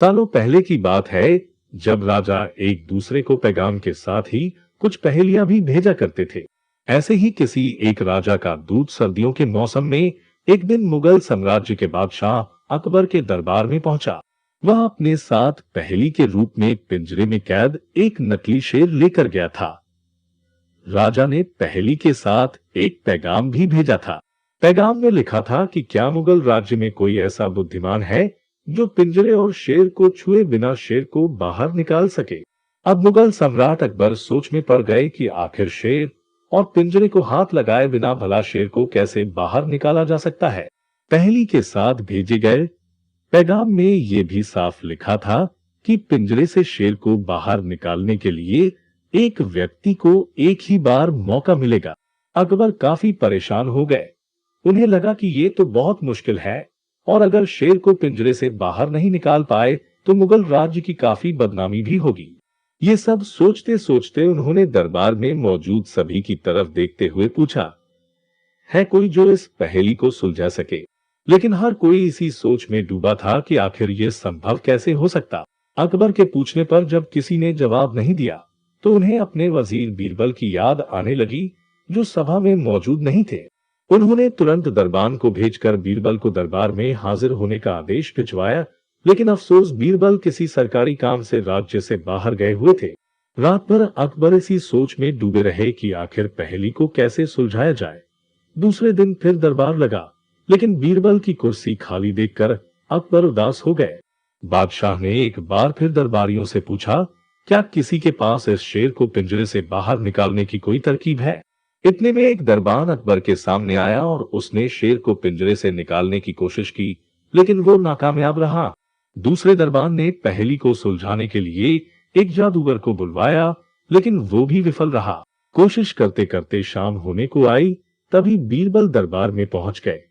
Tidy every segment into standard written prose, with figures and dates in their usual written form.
सालों पहले की बात है, जब राजा एक दूसरे को पैगाम के साथ ही कुछ पहेलियां भी भेजा करते थे। ऐसे ही किसी एक राजा का दूत सर्दियों के मौसम में एक दिन मुगल साम्राज्य के बादशाह अकबर के दरबार में पहुंचा। वह अपने साथ पहेली के रूप में पिंजरे में कैद एक नकली शेर लेकर गया था। राजा ने पहेली के साथ एक पैगाम भी भेजा था। पैगाम में लिखा था कि क्या मुगल राज्य में कोई ऐसा बुद्धिमान है जो पिंजरे और शेर को छुए बिना शेर को बाहर निकाल सके। अब मुगल सम्राट अकबर सोच में पड़ गए कि आखिर शेर और पिंजरे को हाथ लगाए बिना भला शेर को कैसे बाहर निकाला जा सकता है। पहेली के साथ भेजे गए पैगाम में ये भी साफ लिखा था कि पिंजरे से शेर को बाहर निकालने के लिए एक व्यक्ति को एक ही बार मौका मिलेगा। अकबर काफी परेशान हो गए। उन्हें लगा कि ये तो बहुत मुश्किल है और अगर शेर को पिंजरे से बाहर नहीं निकाल पाए तो मुगल राज्य की काफी बदनामी भी होगी। ये सब सोचते सोचते उन्होंने दरबार में मौजूद सभी की तरफ देखते हुए पूछा, है कोई जो इस पहेली को सुलझा सके। लेकिन हर कोई इसी सोच में डूबा था कि आखिर ये संभव कैसे हो सकता। अकबर के पूछने पर जब किसी ने जवाब नहीं दिया तो उन्हें अपने वजीर बीरबल की याद आने लगी, जो सभा में मौजूद नहीं थे। उन्होंने तुरंत दरबान को भेजकर बीरबल को दरबार में हाजिर होने का आदेश भिजवाया, लेकिन अफसोस बीरबल किसी सरकारी काम से राज्य से बाहर गए हुए थे। रात भर अकबर इसी सोच में डूबे रहे कि आखिर पहेली को कैसे सुलझाया जाए। दूसरे दिन फिर दरबार लगा, लेकिन बीरबल की कुर्सी खाली देखकर अकबर उदास हो गए। बादशाह ने एक बार फिर दरबारियों से पूछा, क्या किसी के पास इस शेर को पिंजरे से बाहर निकालने की कोई तरकीब है। इतने में एक दरबान अकबर के सामने आया और उसने शेर को पिंजरे से निकालने की कोशिश की, लेकिन वो नाकामयाब रहा। दूसरे दरबान ने पहेली को सुलझाने के लिए एक जादूगर को बुलवाया, लेकिन वो भी विफल रहा। कोशिश करते करते शाम होने को आई, तभी बीरबल दरबार में पहुंच गए।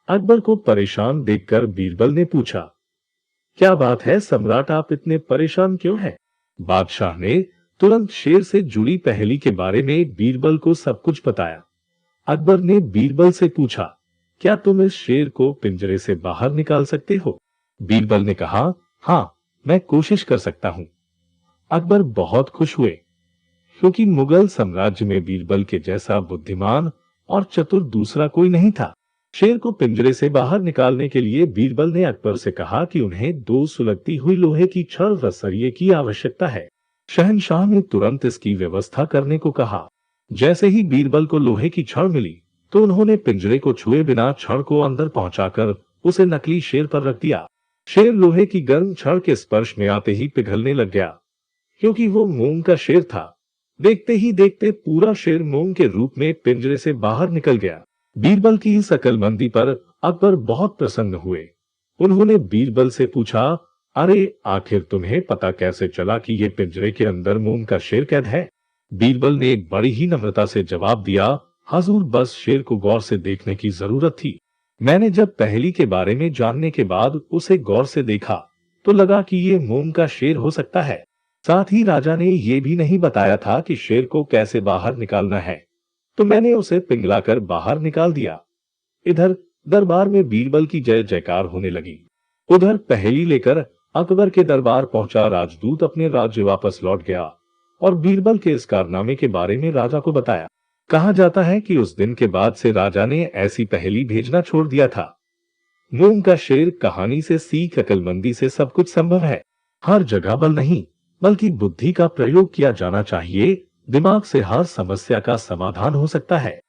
अकबर को परेशान देखकर बीरबल ने पूछा, क्या बात है सम्राट, आप इतने परेशान क्यों हैं? बादशाह ने तुरंत शेर से जुड़ी पहेली के बारे में बीरबल को सब कुछ बताया। अकबर ने बीरबल से पूछा, क्या तुम इस शेर को पिंजरे से बाहर निकाल सकते हो? बीरबल ने कहा, हाँ, मैं कोशिश कर सकता हूँ। अकबर बहुत खुश हुए, क्योंकि मुगल साम्राज्य में बीरबल के जैसा बुद्धिमान और चतुर दूसरा कोई नहीं था। शेर को पिंजरे से बाहर निकालने के लिए बीरबल ने अकबर से कहा कि उन्हें 2 सुलगती हुई लोहे की छड़ रस्सियों की आवश्यकता है। शहंशाह ने तुरंत इसकी व्यवस्था करने को कहा। जैसे ही बीरबल को लोहे की छड़ मिली तो उन्होंने पिंजरे को छुए बिना छड़ को अंदर पहुंचाकर उसे नकली शेर पर रख दिया। शेर लोहे की गर्म छड़ के स्पर्श में आते ही पिघलने लग गया, क्योंकि वो मूंग का शेर था। देखते ही देखते पूरा शेर मूंग के रूप में पिंजरे से बाहर निकल गया। बीरबल की इस अक्लमंदी पर अकबर बहुत प्रसन्न हुए। उन्होंने बीरबल से पूछा, अरे आखिर तुम्हें पता कैसे चला कि ये पिंजरे के अंदर मूंग का शेर कैद है? बीरबल ने एक बड़ी ही नम्रता से जवाब दिया, हजूर, बस शेर को गौर से देखने की जरूरत थी। मैंने जब पहेली के बारे में जानने के बाद उसे गौर से देखा तो लगा कि ये मूंग का शेर हो सकता है। साथ ही राजा ने ये भी नहीं बताया था कि शेर को कैसे बाहर निकालना है, तो मैंने उसे पिघलाकर बाहर निकाल दिया। इधर दरबार में बीरबल की जय जयकार होने लगी। उधर पहेली लेकर अकबर के दरबार पहुंचा राजदूत अपने राज्य वापस लौट गया और बीरबल के इस कारनामे के बारे में राजा को बताया। कहा जाता है कि उस दिन के बाद से राजा ने ऐसी पहेली भेजना छोड़ दिया था। मूंग का शेर कहानी से सीख, अक्लमंदी से सब कुछ संभव है। हर जगह बल नहीं बल्कि बुद्धि का प्रयोग किया जाना चाहिए। दिमाग से हर समस्या का समाधान हो सकता है।